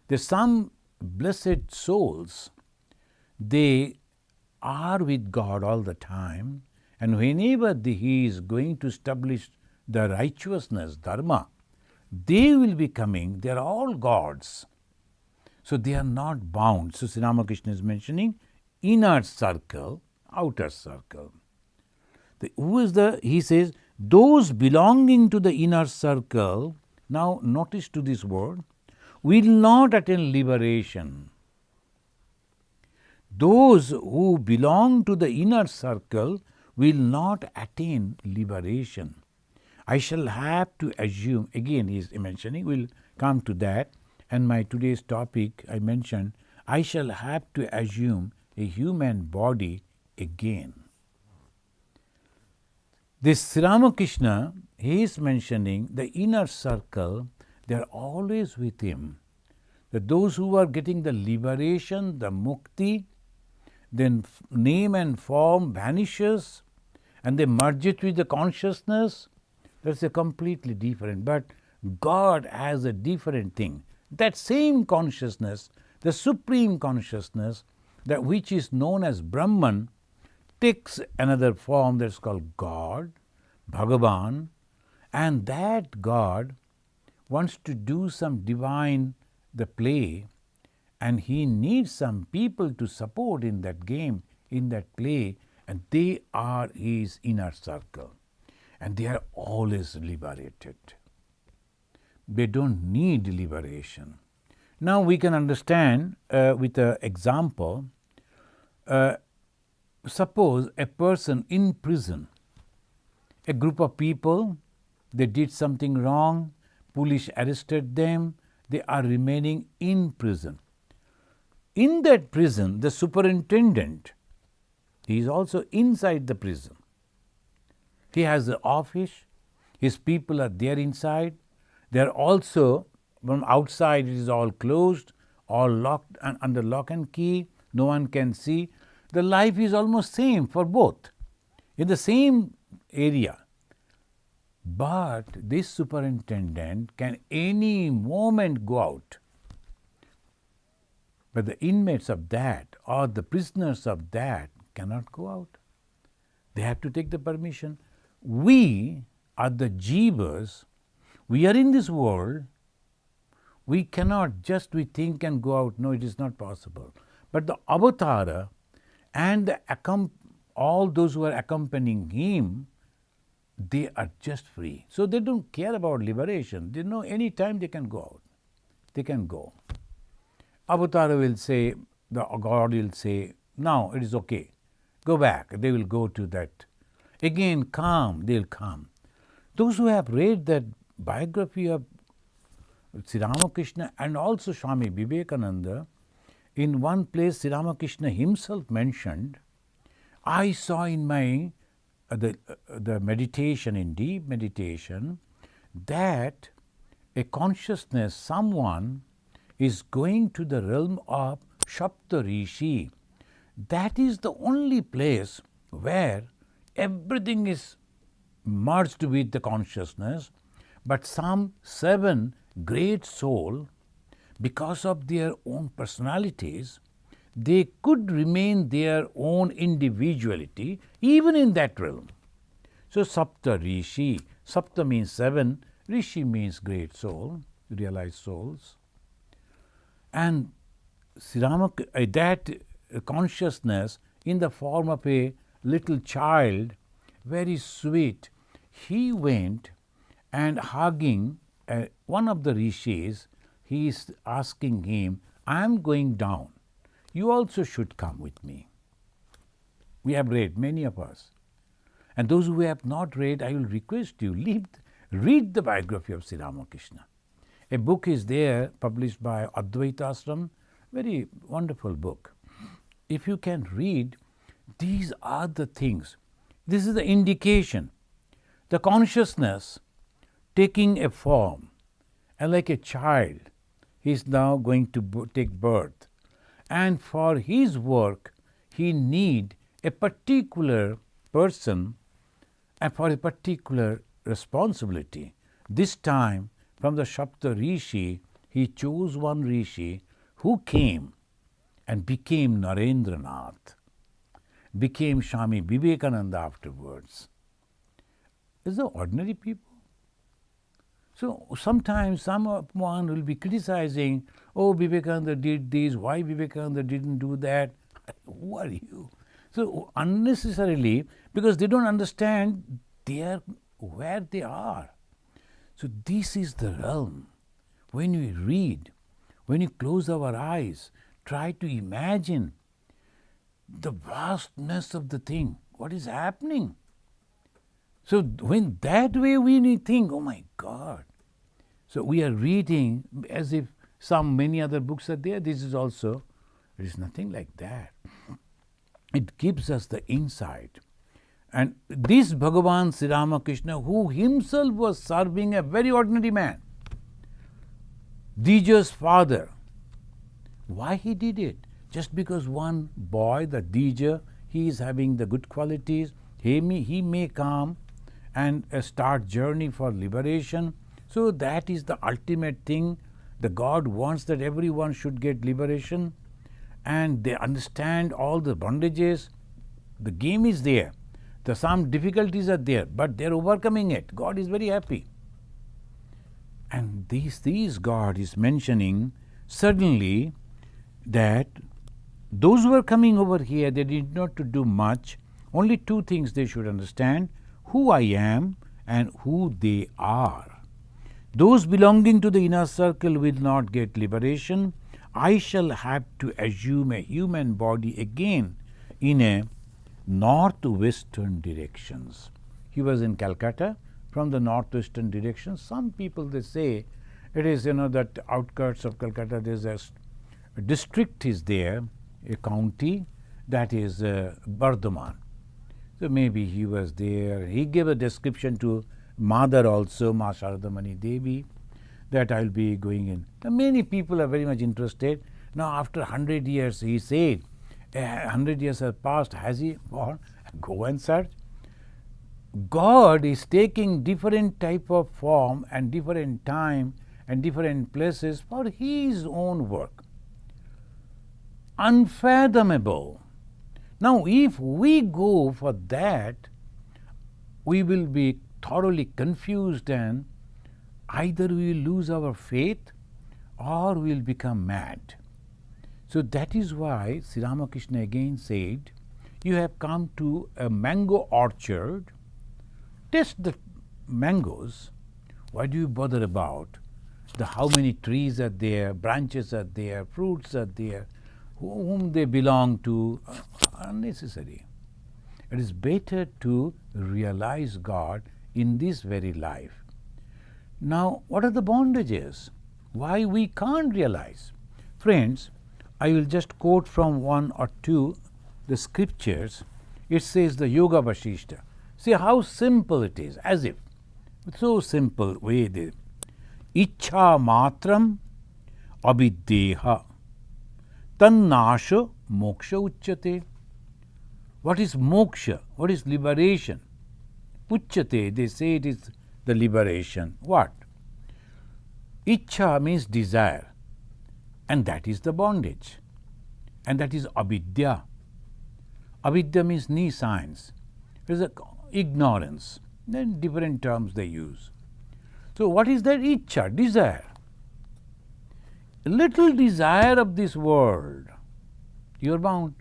There's some blessed souls, they are with God all the time, and whenever he is going to establish the righteousness, dharma, they will be coming, they are all gods. So they are not bound. So Sri Ramakrishna is mentioning inner circle, outer circle. He says, those belonging to the inner circle, now notice to this word, will not attain liberation. those who belong to the inner circle will not attain liberation. I shall have to assume, again he is mentioning, we'll come to that, and my today's topic I mentioned, I shall have to assume a human body again. This Ramakrishna, he is mentioning the inner circle, they are always with him. That those who are getting the liberation, the mukti, then name and form vanishes and they merge it with the consciousness, that's a completely different. But God has a different thing. That same consciousness, the supreme consciousness, that which is known as Brahman, takes another form that's called God, Bhagavan, and that God wants to do some divine the play, and he needs some people to support in that game, in that play, and they are his inner circle, and they are always liberated. They don't need liberation. Now we can understand with an example. Suppose a person in prison, a group of people, they did something wrong, police arrested them, they are remaining in prison. In that prison, the superintendent, he is also inside the prison. He has the office, his people are there inside, they are also from outside, it is all closed, all locked and under lock and key, no one can see. The life is almost same for both, in the same area. But this superintendent can any moment go out. But the inmates of that or the prisoners of that cannot go out. They have to take the permission. We are the jivas. We are in this world. We cannot just we think and go out. No, it is not possible. But the avatara and all those who are accompanying him, they are just free. So they don't care about liberation. They know any time they can go out. They can go. Avatara will say, the God will say, now it is okay. Go back. They will go to that. Again, come, they will come. Those who have read that biography of Sri Ramakrishna and also Swami Vivekananda, in one place Sri Ramakrishna himself mentioned, I saw in my the meditation, in deep meditation, that a consciousness, someone is going to the realm of Shapta Rishi. That is the only place where everything is merged with the consciousness, but some 7 great souls, because of their own personalities, they could remain their own individuality even in that realm. So Sapta Rishi, Sapta means 7, Rishi means great soul, realized souls. And that consciousness in the form of a little child, very sweet, he went and hugging one of the rishis, he is asking him, I am going down. You also should come with me. We have read, many of us. And those who have not read, I will request you, read the biography of Sri Ramakrishna. A book is there published by Advaita Ashram, very wonderful book. If you can read, these are the things. This is the indication. The consciousness taking a form, and like a child, he is now going to take birth. And for his work, he need a particular person and for a particular responsibility. This time, from the Shapta Rishi, he chose one Rishi who came and became Narendranath, became Swami Vivekananda afterwards. These are ordinary people. So sometimes someone will be criticizing, oh, Vivekananda did this, why Vivekananda didn't do that? Who are you? So unnecessarily, because they don't understand where they are. So this is the realm. When we read, when we close our eyes, try to imagine the vastness of the thing. What is happening? So when that way we think, oh my God. So we are reading as if many other books are there. This is also, it is nothing like that. It gives us the insight. And this Bhagavan Sri Ramakrishna, who himself was serving a very ordinary man, Dija's father, why he did it? Just because one boy, the Dija, he is having the good qualities, he may come and start journey for liberation. So that is the ultimate thing. The God wants that everyone should get liberation, and they understand all the bondages. The game is there. Some difficulties are there, but they are overcoming it. God is very happy. And these God is mentioning suddenly that those who are coming over here, they did not to do much. Only two things they should understand: who I am and who they are. Those belonging to the inner circle will not get liberation. I shall have to assume a human body again in a northwestern directions. He was in Calcutta. From the northwestern direction, some people they say it is that outskirts of Calcutta there is a district is there, a county, that is Bardhaman. So maybe he was there. He gave a description to mother also, Ma Sharadamani Devi, that I will be going in. Now, many people are very much interested. Now after 100 years, he said, 100 years have passed, has he gone? Go and search. God is taking different type of form and different time and different places for his own work. Unfathomable. Now if we go for that, we will be thoroughly confused, and either we will lose our faith or we will become mad. So that is why Sri Ramakrishna again said, you have come to a mango orchard, test the mangoes. Why do you bother about how many trees are there, branches are there, fruits are there, whom they belong to? Unnecessary. It is better to realize God in this very life. Now, what are the bondages? Why we can't realize? Friends, I will just quote from one or two the scriptures. It says the Yoga Vasishta. See how simple it is, as if so simple way they Ichha matram abhiddeha tannasha moksha uchyate. What is moksha? What is liberation? Uchyate, they say it is the liberation. What? Ichha means desire, and that is the bondage, and that is avidya. Avidya means nescience. It is ignorance. Then different terms they use. So what is that ichha? Desire. Little desire of this world, you are bound.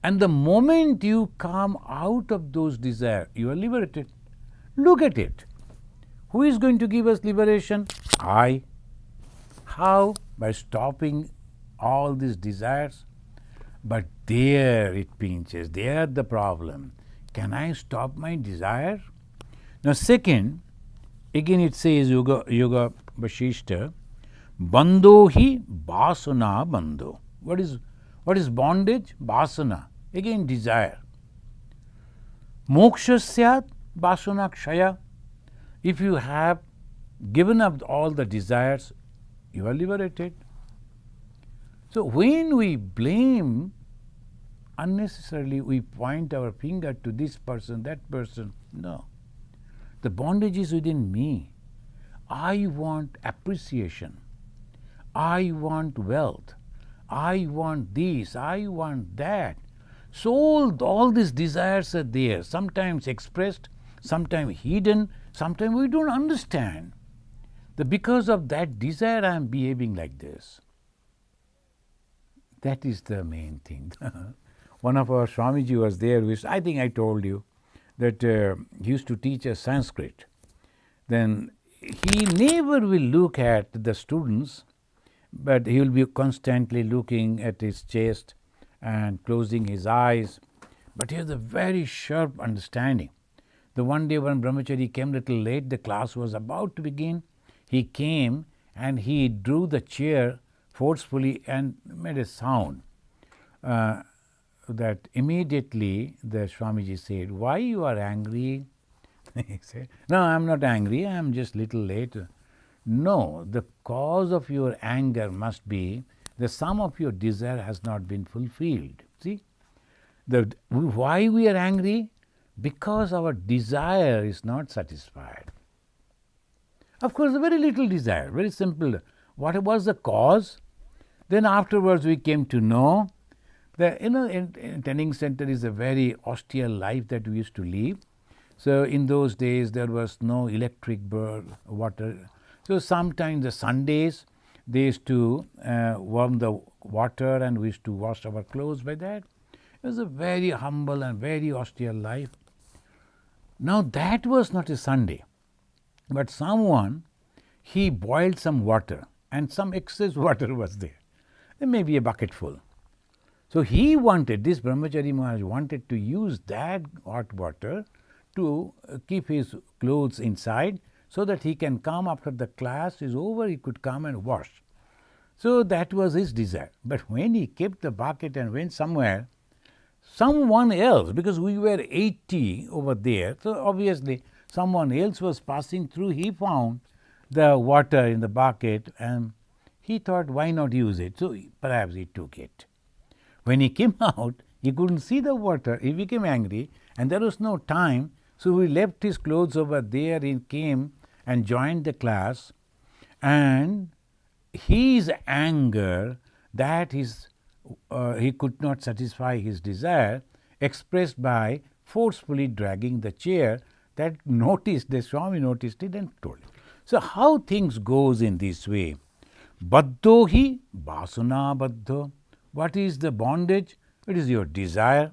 And the moment you come out of those desires, you are liberated. Look at it. Who is going to give us liberation? I. How? By stopping all these desires. But there it pinches, there the problem. Can I stop my desire? Now second, again it says Yoga Vasishta, Bandho hi Vasana bandho. What is bondage? Vasana. Again desire. Moksha syat vasana kshaya. If you have given up all the desires, you are liberated. So when we blame unnecessarily, we point our finger to this person, that person. No. The bondage is within me. I want appreciation. I want wealth. I want this. I want that. So all these desires are there, sometimes expressed, sometimes hidden, sometimes we don't understand that because of that desire I am behaving like this. That is the main thing. One of our Swamiji was there, which I think I told you, that he used to teach us Sanskrit. Then he never will look at the students, but he will be constantly looking at his chest and closing his eyes. But he has a very sharp understanding. The one day when Brahmachari came little late, the class was about to begin. He came and he drew the chair forcefully and made a sound. That immediately the Swamiji said, "Why you are angry?" He said, "No, I am not angry, I am just little late." No, the cause of your anger must be the sum of your desire has not been fulfilled. See, why we are angry? Because our desire is not satisfied. Of course, very little desire, very simple. What was the cause? Then afterwards we came to know that, in training center is a very austere life that we used to live. So in those days there was no electric water. So sometimes the Sundays they used to warm the water and we used to wash our clothes by that. It was a very humble and very austere life. Now that was not a Sunday, but someone, he boiled some water and some excess water was there. There may be a bucket full. So he wanted, this Brahmachari Maharaj wanted to use that hot water to keep his clothes inside so that he can come after the class is over, he could come and wash. So that was his desire. But when he kept the bucket and went somewhere, someone else, because we were 80 over there, so obviously someone else was passing through, he found the water in the bucket and he thought, why not use it? So perhaps he took it. When he came out, he couldn't see the water, he became angry and there was no time, so he left his clothes over there, he came and joined the class, and his anger that he could not satisfy his desire expressed by forcefully dragging the chair, that the Swami noticed it and told him. So how things goes in this way? Baddho hi vasana baddho. What is the bondage? It is your desire.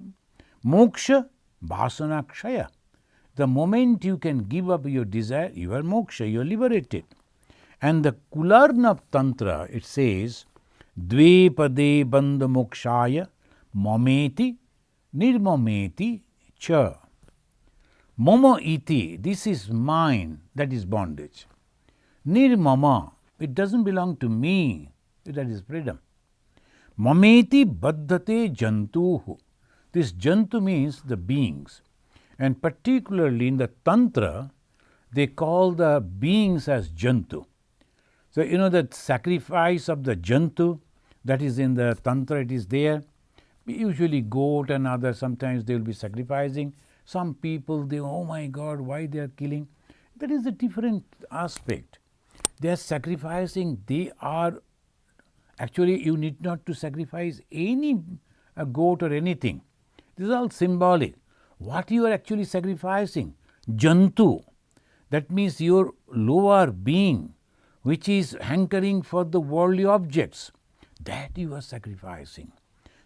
Moksha vasana kshaya. The moment you can give up your desire, you are moksha, you are liberated. And the Kularna Tantra, it says, Dve pade bandha mokshaya mameti nirmameti cha. Mama iti, this is mine, that is bondage. Nirmama, it doesn't belong to me, that is freedom. Mameti baddhate jantuhu. This jantu means the beings. And particularly in the Tantra, they call the beings as jantu. So, the sacrifice of the jantu, that is in the Tantra, it is there. Usually goat and others, sometimes they will be sacrificing. Some people, oh my God, why they are killing? That is a different aspect. They are sacrificing, actually you need not to sacrifice any goat or anything. This is all symbolic. What you are actually sacrificing? Jantu. That means your lower being, which is hankering for the worldly objects. That you are sacrificing.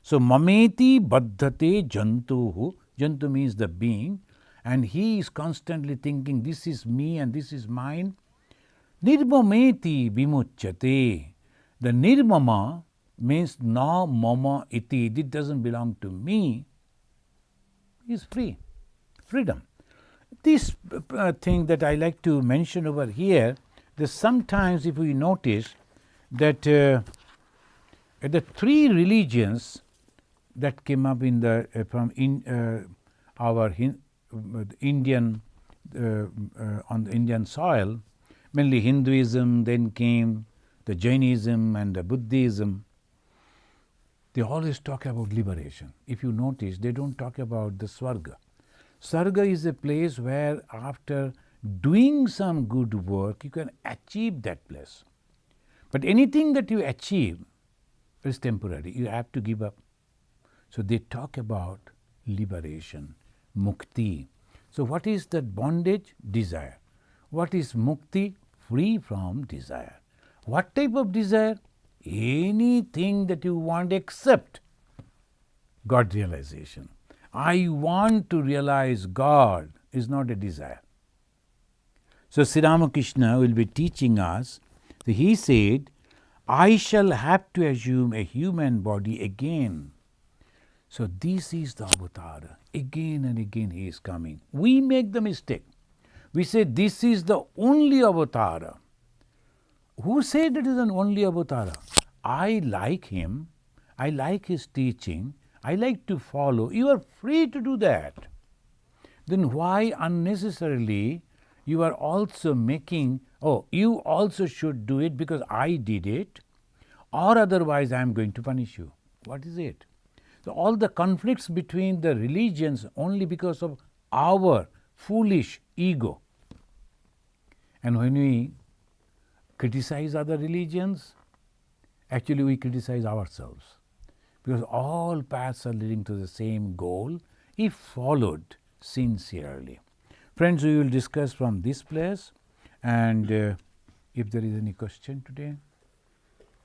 So, mameti baddhate jantuhu. Jantu means the being, and he is constantly thinking, this is me and this is mine. Nirmameti vimuchyate. The nirmama means na mama iti. It doesn't belong to me. He is free. Freedom. This thing that I like to mention over here, that sometimes if we notice that the three religions that came up our Indian on the Indian soil, mainly Hinduism, then came the Jainism and the Buddhism. They always talk about liberation. If you notice, they don't talk about the Swarga. Swarga is a place where after doing some good work, you can achieve that place. But anything that you achieve is temporary. You have to give up. So they talk about liberation, mukti. So what is that bondage? Desire. What is mukti? Free from desire. What type of desire? Anything that you want except God realization. I want to realize God is not a desire. So Sri Ramakrishna will be teaching us. So he said, I shall have to assume a human body again. So this is the avatar. Again and again he is coming. We make the mistake. We say this is the only avatar. Who said it is an only avatar? I like him. I like his teaching. I like to follow. You are free to do that. Then why unnecessarily you are also making, oh, you also should do it because I did it, or otherwise I am going to punish you. What is it? So all the conflicts between the religions only because of our foolish ego. And when we criticize other religions, actually we criticize ourselves, because all paths are leading to the same goal if followed sincerely. Friends, we will discuss from this place, and if there is any question today.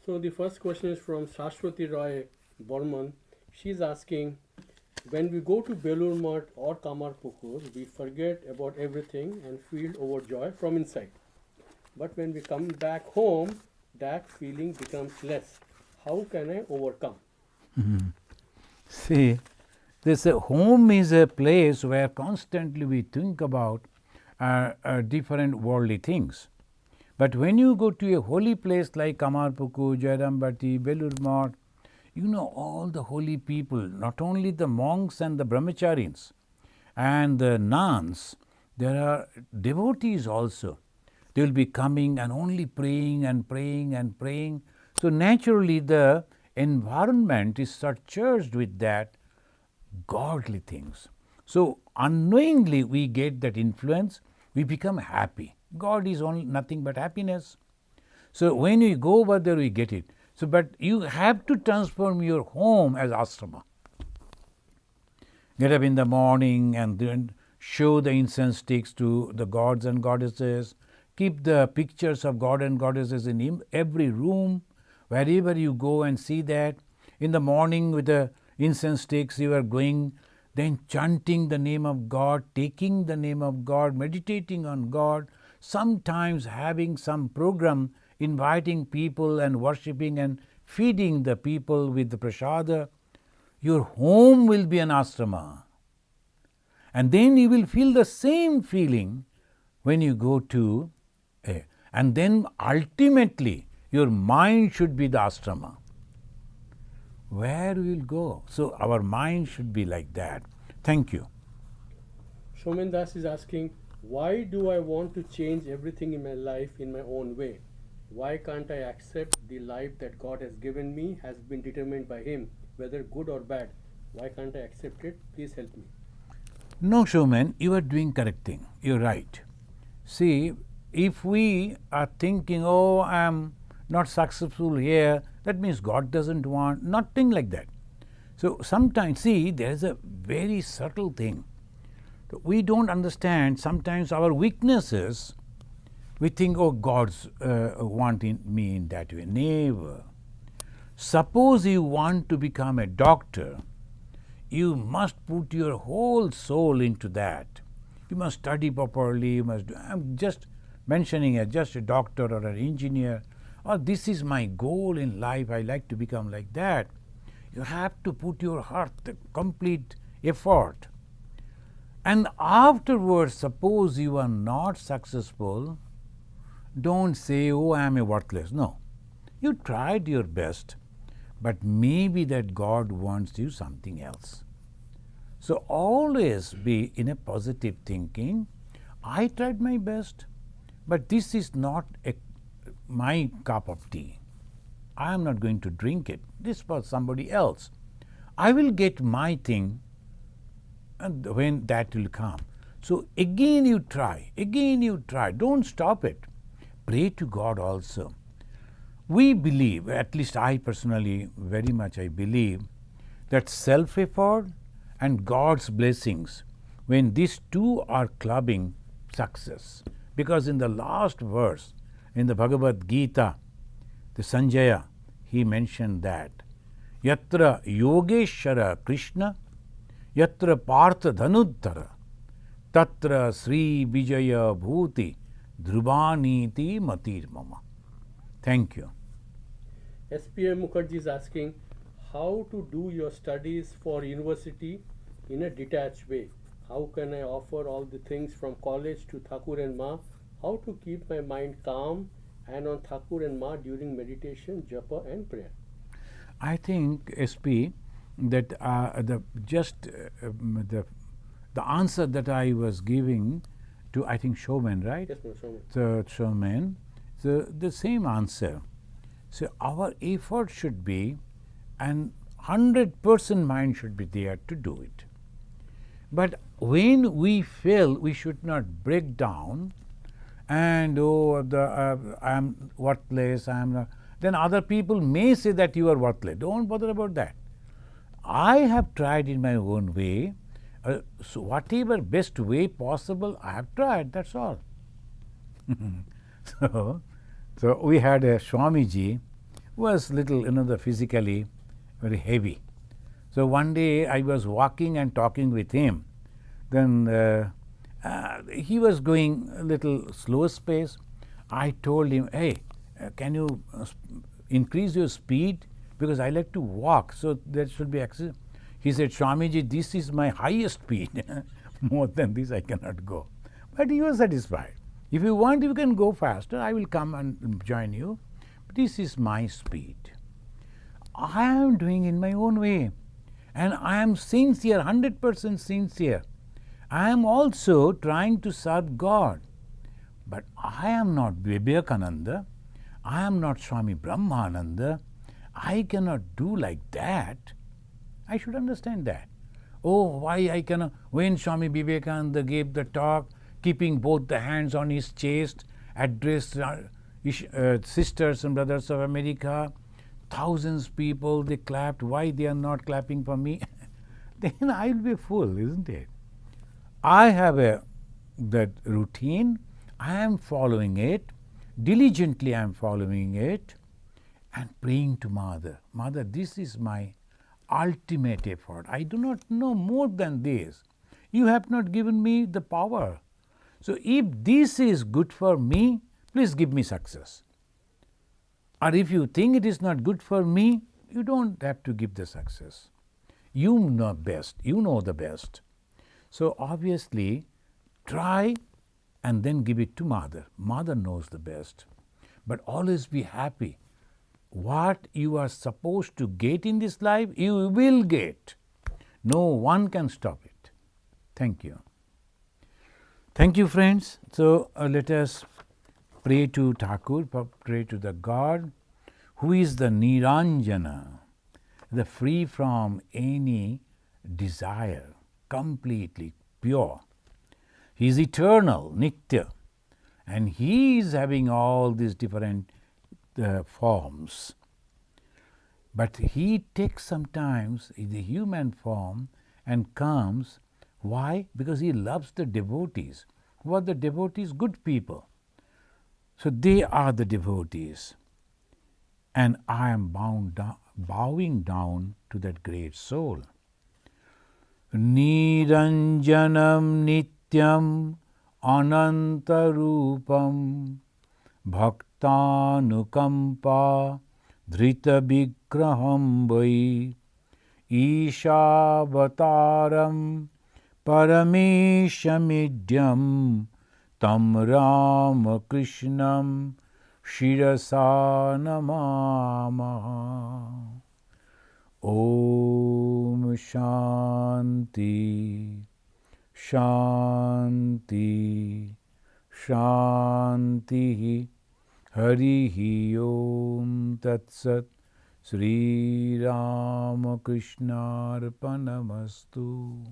So the first question is from Shashwati Roy Borman. She's asking, when we go to Belur Math or Kamarpukur, we forget about everything and feel overjoyed from inside. But when we come back home, that feeling becomes less. How can I overcome? See, this home is a place where constantly we think about different worldly things. But when you go to a holy place like Kamarpukur, Jairambati, Belur Math, you know all the holy people, not only the monks and the brahmacharis and the nuns, there are devotees also. They will be coming and only praying and praying and praying. So naturally the environment is surcharged with that godly things. So unknowingly we get that influence, we become happy. God is only nothing but happiness. So when we go over there, we get it. So, but you have to transform your home as ashrama. Get up in the morning and then show the incense sticks to the gods and goddesses. Keep the pictures of God and goddesses in every room. Wherever you go and see that. In the morning with the incense sticks you are going, then chanting the name of God, taking the name of God, meditating on God, sometimes having some program, inviting people and worshipping and feeding the people with the prasada. Your home will be an ashrama. And then you will feel the same feeling when you go to and then ultimately your mind should be the ashrama. Where we will go? So our mind should be like that. Thank you. Shomen Das is asking, why do I want to change everything in my life in my own way? Why can't I accept the life that God has given me has been determined by Him, whether good or bad? Why can't I accept it? Please help me. No, Shomen, you are doing correct thing. You're right. See, if we are thinking, oh, I am not successful here, that means God doesn't want, nothing like that. So sometimes, see, there is a very subtle thing. We don't understand sometimes our weaknesses. We think, oh, God's wanting me in that way. Never. Suppose you want to become a doctor, you must put your whole soul into that. You must study properly. You must. I'm just mentioning just a doctor or an engineer. Or this is my goal in life. I like to become like that. You have to put your heart, the complete effort. And afterwards, suppose you are not successful, don't say, oh, I am a worthless. No. You tried your best, but maybe that God wants you something else. So always be in a positive thinking. I tried my best, but this is not my cup of tea. I am not going to drink it. This for somebody else. I will get my thing and when that will come. So again you try, don't stop it. Pray to God also. We believe, at least I personally very much I believe, that self-effort and God's blessings, when these two are clubbing, success. Because in the last verse, in the Bhagavad Gita, the Sanjaya, he mentioned that, Yatra Yogeshwara Krishna, Yatra Partha Dhanuddhara, Tatra Sri Vijaya Bhuti, Dhruvaniti Matir Mama. Thank you. SPM Mukherjee is asking, how to do your studies for university in a detached way. How can I offer all the things from college to Thakur and Ma? How to keep my mind calm and on Thakur and Ma during meditation, japa and prayer? I think, SP, that the answer that I was giving to, I think, Showman, right? Yes, Mr. Swami. The Showman, the same answer. So our effort should be, and 100% mind should be there to do it. But when we fail, we should not break down and I am worthless, I am not. Then other people may say that you are worthless. Don't bother about that. I have tried in my own way. So whatever best way possible, I have tried. That's all. So we had a Swamiji who was little, physically very heavy. So one day I was walking and talking with him. Then he was going a little slow pace. I told him, hey, can you increase your speed? Because I like to walk, so there should be access. He said, Swamiji, this is my highest speed. More than this I cannot go. But he was satisfied. If you want, you can go faster. I will come and join you. But this is my speed. I am doing in my own way. And I am sincere, 100% sincere. I am also trying to serve God. But I am not Vivekananda. I am not Swami Brahmananda. I cannot do like that. I should understand that. Oh, why I cannot? When Swami Vivekananda gave the talk, keeping both the hands on his chest, addressed sisters and brothers of America, thousands of people, they clapped. Why they are not clapping for me? Then I will be a fool, isn't it? I have that routine. I am following it. Diligently I am following it and praying to Mother. Mother, this is my ultimate effort. I do not know more than this. You have not given me the power. So if this is good for me, please give me success. Or if you think it is not good for me, you don't have to give the success. You know best. You know the best. So obviously, try and then give it to Mother. Mother knows the best. But always be happy. What you are supposed to get in this life, you will get. No one can stop it. Thank you. Thank you, friends. So let us pray to Thakur, pray to the God who is the Niranjana, the free from any desire, completely pure. He is eternal, Nitya, and he is having all these different forms. But he takes sometimes the human form and comes. Why? Because he loves the devotees. Who are the devotees? Good people. So they are the devotees. And I am bowing down to that great soul. Niranjanam nityam anantarupam bhaktanukampa dhrita vigraham vai Ishavataram parameshamidhyam tam Ramakrishnam shirasa namamaha. Om Shanti Shanti Shanti Harihi Om Tat Sat Sri Ramakrishna Arpanamastu.